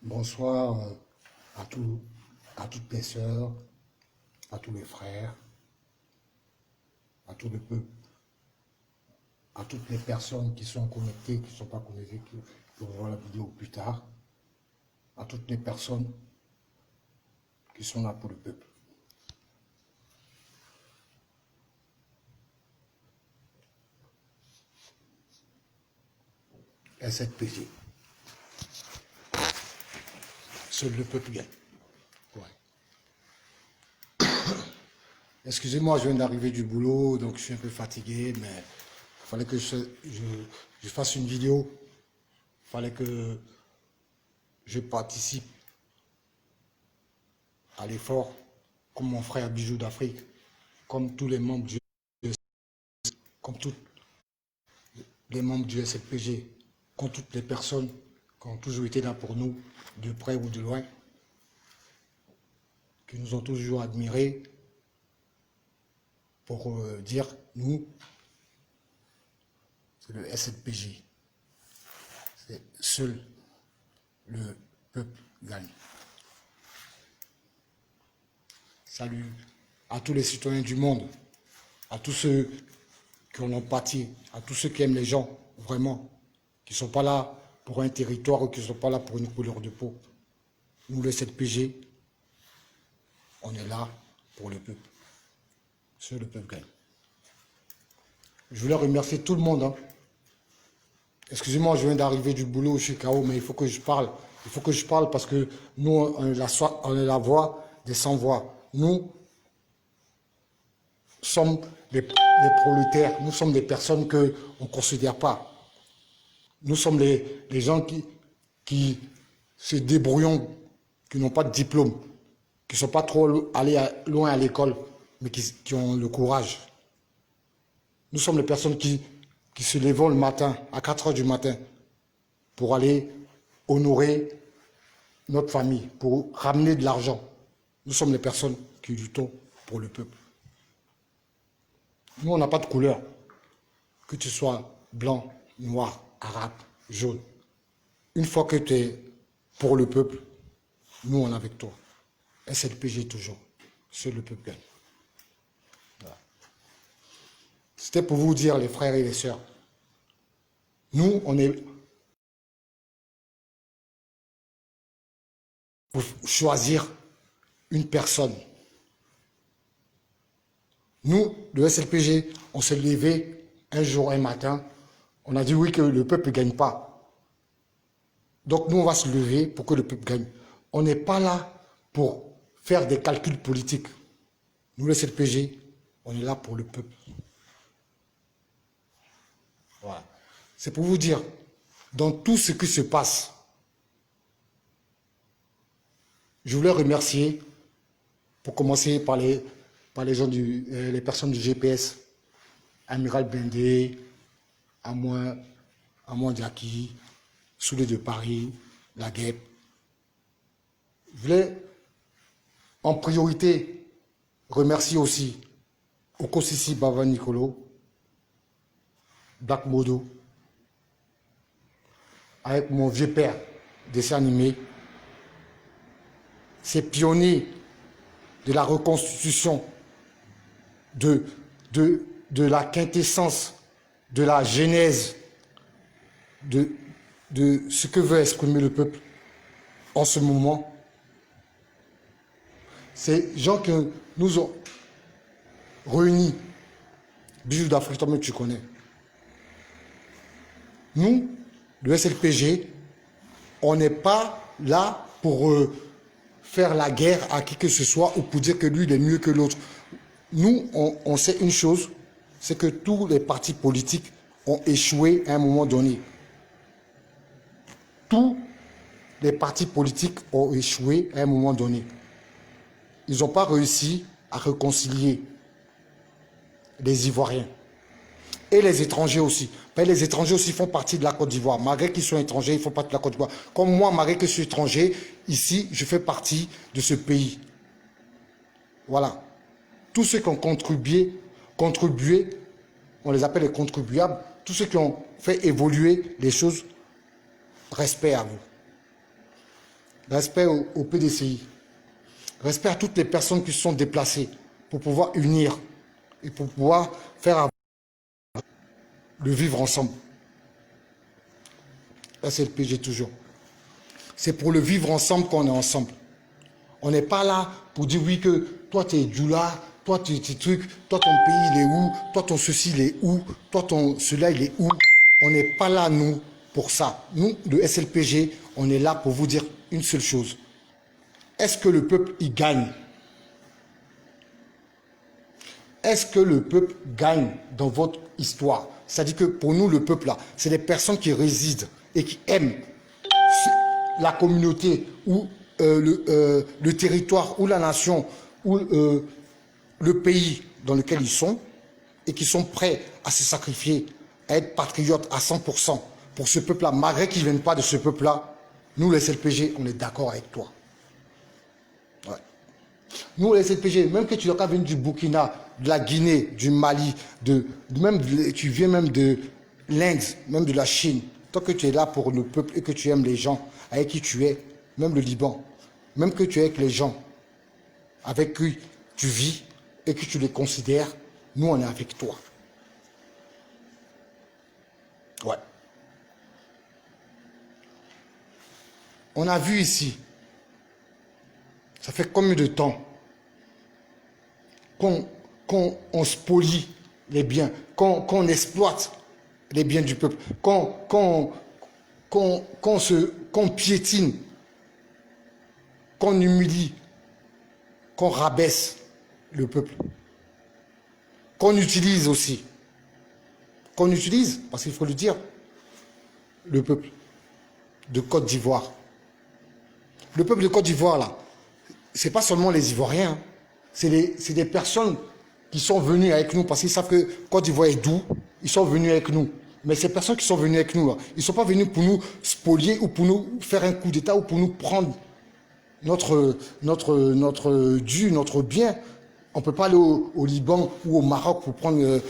Bonsoir à, à toutes les sœurs, à tous les frères, à tout le peuple, à toutes les personnes qui sont connectées, qui ne sont pas connectées, qui vont voir la vidéo plus tard, à toutes les personnes qui sont là pour le peuple. SZPG. Seul le peuple gagne. Ouais. Excusez-moi, je viens d'arriver du boulot, donc je suis un peu fatigué, mais il fallait que je fasse une vidéo. Il fallait que je participe à l'effort, comme mon frère Bijou d'Afrique, comme tous les membres comme tous les membres du SLPG, comme toutes les personnes qui ont toujours été là pour nous, de près ou de loin, qui nous ont toujours admirés, pour dire, nous, c'est le SLPG. C'est seul le peuple gagne. Salut à tous les citoyens du monde, à tous ceux qui en ont pâti, à tous ceux qui aiment les gens, vraiment, qui ne sont pas là pour un territoire ou qui ne sont pas là pour une couleur de peau. Nous, le SLPG, on est là pour le peuple. Seul le peuple gagne. Je voulais remercier tout le monde. Hein. Excusez-moi, je viens d'arriver du boulot, je suis KO, mais il faut que je parle. Il faut que je parle parce que nous, on est la voix des sans-voix. Nous sommes les prolétaires, nous sommes des personnes qu'on ne considère pas. Nous sommes les gens qui se débrouillent, qui n'ont pas de diplôme, qui ne sont pas trop allés loin à l'école, mais qui ont le courage. Nous sommes les personnes qui se lèvent le matin, à 4 heures du matin, pour aller honorer notre famille, pour ramener de l'argent. Nous sommes les personnes qui luttons pour le peuple. Nous, on n'a pas de couleur, que tu sois blanc, noir, arabe, jaune. Une fois que tu es pour le peuple, nous, on est avec toi. SLPG toujours. Seul le peuple gagne. Voilà. C'était pour vous dire, les frères et les sœurs, nous, on est pour choisir une personne. Nous, le SLPG, on s'est levé un jour, un matin, on a dit oui que le peuple ne gagne pas. Donc nous, on va se lever pour que le peuple gagne. On n'est pas là pour faire des calculs politiques. Nous, le SLPG, on est là pour le peuple. Voilà. C'est pour vous dire, dans tout ce qui se passe, je voulais remercier, pour commencer par les gens les personnes du GPS, Amiral Bendé, Amouin Diaki, Soulé de Paris, La Guêpe. Je voulais en priorité remercier aussi Okosisi Baba Nicolo, Black Modo, avec mon vieux père, dessin animé, ces pionniers de la reconstitution, de la quintessence, de la genèse, de ce que veut exprimer le peuple en ce moment. Ces gens qui nous ont réunis, Bijou d'Afrique, toi-même tu connais. Nous, le SLPG, on n'est pas là pour faire la guerre à qui que ce soit ou pour dire que lui il est mieux que l'autre. Nous, on sait une chose, c'est que tous les partis politiques ont échoué à un moment donné. Tous les partis politiques ont échoué à un moment donné. Ils n'ont pas réussi à réconcilier les Ivoiriens. Et les étrangers aussi. Mais les étrangers aussi font partie de la Côte d'Ivoire. Malgré qu'ils soient étrangers, ils font partie de la Côte d'Ivoire. Comme moi, malgré que je suis étranger, ici, je fais partie de ce pays. Voilà. Tous ceux qui ont contribué, on les appelle les contribuables. Tous ceux qui ont fait évoluer les choses, respect à vous. respect au PDCI, respect à toutes les personnes qui se sont déplacées pour pouvoir unir et pour pouvoir faire le vivre ensemble. SLPG toujours. C'est pour le vivre ensemble qu'on est ensemble. On n'est pas là pour dire oui que toi tu es Djoula, toi tu es truc, toi ton pays il est où, toi ton ceci il est où, toi ton cela il est où. On n'est pas là nous pour ça. Nous, le SLPG, on est là pour vous dire une seule chose. Est-ce que le peuple y gagne? Est-ce que le peuple gagne dans votre histoire? C'est-à-dire que pour nous, le peuple là, c'est des personnes qui résident et qui aiment la communauté ou le territoire ou la nation ou le pays dans lequel ils sont et qui sont prêts à se sacrifier, à être patriotes à 100% pour ce peuple-là, malgré qu'ils ne viennent pas de ce peuple-là. Nous, les SLPG, on est d'accord avec toi. Ouais. Nous, les SLPG, même que tu n'as pas venu du Burkina, de la Guinée, du Mali, tu viens même de l'Inde, même de la Chine, tant que tu es là pour le peuple et que tu aimes les gens avec qui tu es, même le Liban, même que tu es avec les gens avec qui tu vis et que tu les considères, nous, on est avec toi. Ouais. On a vu ici, ça fait combien de temps qu'on spolie les biens, qu'on exploite les biens du peuple, qu'on piétine, qu'on humilie, qu'on rabaisse le peuple, qu'on utilise aussi, parce qu'il faut le dire, le peuple de Côte d'Ivoire. Le peuple de Côte d'Ivoire, là, c'est pas seulement les Ivoiriens, hein. C'est des personnes qui sont venues avec nous parce qu'ils savent que Côte d'Ivoire est doux, ils sont venus avec nous. Mais ces personnes qui sont venues avec nous, là, ils ne sont pas venus pour nous spolier ou pour nous faire un coup d'État ou pour nous prendre notre dû, notre bien. On ne peut pas aller au Liban ou au Maroc pour prendre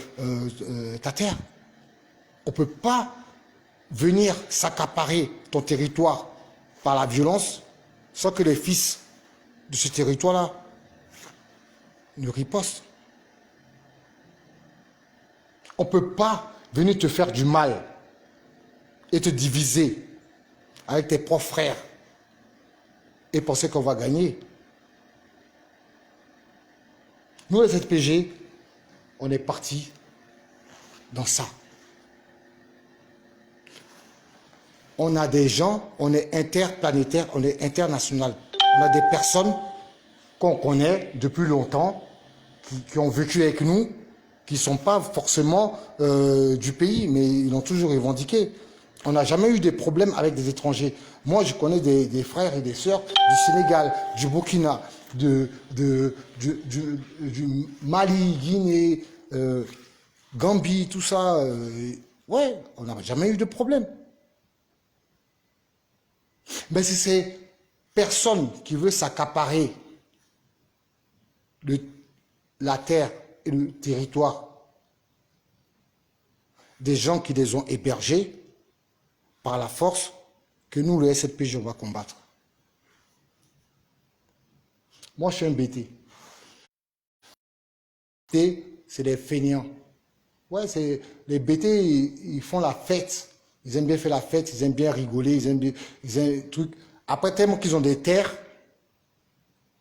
ta terre. On ne peut pas venir s'accaparer ton territoire par la violence sans que les fils de ce territoire-là ne ripostent. On ne peut pas venir te faire du mal et te diviser avec tes propres frères et penser qu'on va gagner. Nous, les SPG, on est partis dans ça. On a des gens, on est interplanétaire, on est international. On a des personnes qu'on connaît depuis longtemps, qui ont vécu avec nous, qui ne sont pas forcément du pays, mais ils l'ont toujours revendiqué. On n'a jamais eu des problèmes avec des étrangers. Moi, je connais des frères et des sœurs du Sénégal, du Burkina, du Mali, Guinée, Gambie, tout ça. Ouais, on n'a jamais eu de problème. Mais c'est ces personnes qui veulent s'accaparer la terre et le territoire des gens qui les ont hébergés par la force que nous, le SLPG, on va combattre. Moi, je suis un BT. C'est des feignants. Ouais, c'est les BT, ils font la fête. Ils aiment bien faire la fête, ils aiment bien rigoler, ils aiment des trucs. Après, tellement qu'ils ont des terres,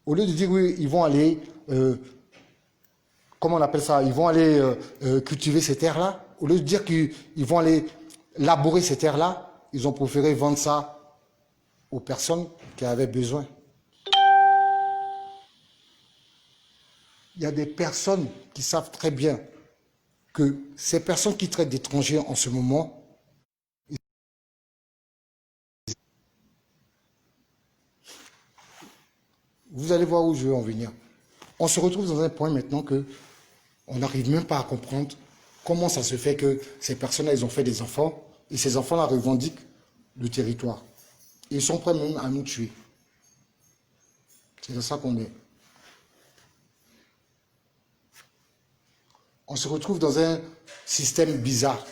au lieu de dire oui, ils vont aller, comment on appelle ça, ils vont aller cultiver ces terres-là, au lieu de dire qu'ils vont aller labourer ces terres-là, ils ont préféré vendre ça aux personnes qui avaient besoin. Il y a des personnes qui savent très bien que ces personnes qui traitent d'étrangers en ce moment, vous allez voir où je veux en venir. On se retrouve dans un point maintenant que on n'arrive même pas à comprendre comment ça se fait que ces personnes-là, ils ont fait des enfants et ces enfants-là revendiquent le territoire. Et ils sont prêts même à nous tuer. C'est dans ça qu'on est. On se retrouve dans un système bizarre.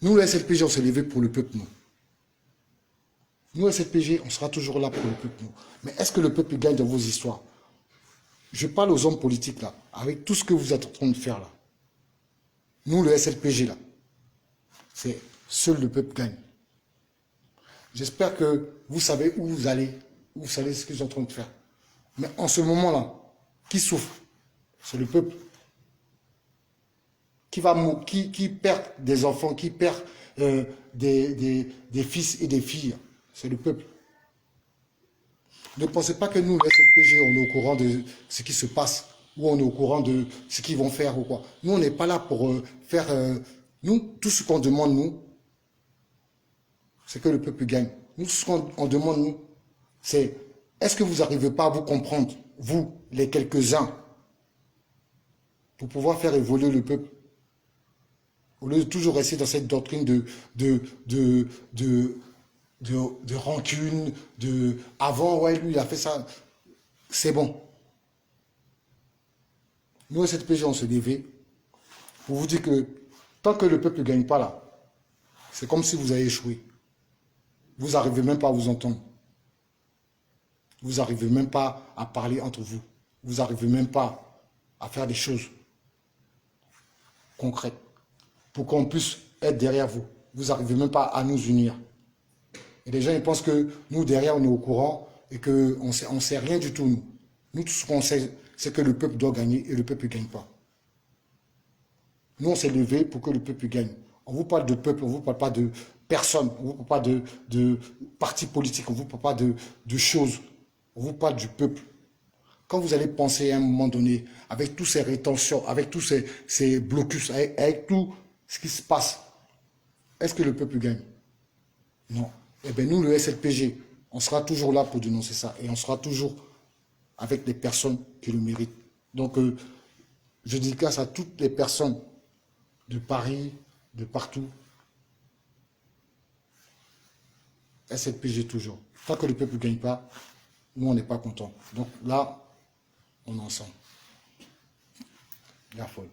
Nous, les SLPG, on s'est levé pour le peuple, nous. Nous, SLPG, on sera toujours là pour le peuple. Nous. Mais est-ce que le peuple gagne dans vos histoires? Je parle aux hommes politiques, là, avec tout ce que vous êtes en train de faire, là. Nous, le SLPG, là, c'est seul le peuple gagne. J'espère que vous savez où vous allez, vous savez ce qu'ils sont en train de faire. Mais en ce moment-là, qui souffre? C'est le peuple. Qui perd des enfants, qui perd des fils et des filles. C'est le peuple. Ne pensez pas que nous, le SLPG, on est au courant de ce qui se passe, ou on est au courant de ce qu'ils vont faire ou quoi. Nous, on n'est pas là pour faire... nous, tout ce qu'on demande, nous, c'est que le peuple gagne. Nous, tout ce qu'on demande, nous, c'est est-ce que vous n'arrivez pas à vous comprendre, vous, les quelques-uns, pour pouvoir faire évoluer le peuple, au lieu de toujours rester dans cette doctrine de rancune, avant, ouais, lui, il a fait ça, c'est bon. Nous, cette PG, on se dévie pour vous dire que tant que le peuple ne gagne pas là, c'est comme si vous avez échoué. Vous n'arrivez même pas à vous entendre. Vous n'arrivez même pas à parler entre vous. Vous n'arrivez même pas à faire des choses concrètes pour qu'on puisse être derrière vous. Vous n'arrivez même pas à nous unir. Et les gens, ils pensent que nous, derrière, on est au courant et qu'on ne sait rien du tout, nous. Nous, tout ce qu'on sait, c'est que le peuple doit gagner et le peuple ne gagne pas. Nous, on s'est levé pour que le peuple gagne. On vous parle de peuple, on ne vous parle pas de personne, on ne vous parle pas de parti politique, on ne vous parle pas de choses. On vous parle du peuple. Quand vous allez penser à un moment donné, avec toutes ces rétentions, avec tous ces blocus, avec tout ce qui se passe, est-ce que le peuple gagne? Non. Eh bien, nous, le SLPG, on sera toujours là pour dénoncer ça. Et on sera toujours avec des personnes qui le méritent. Donc, je dédicace à toutes les personnes de Paris, de partout. SLPG toujours. Tant que le peuple ne gagne pas, nous, on n'est pas content. Donc là, on est ensemble. La folle.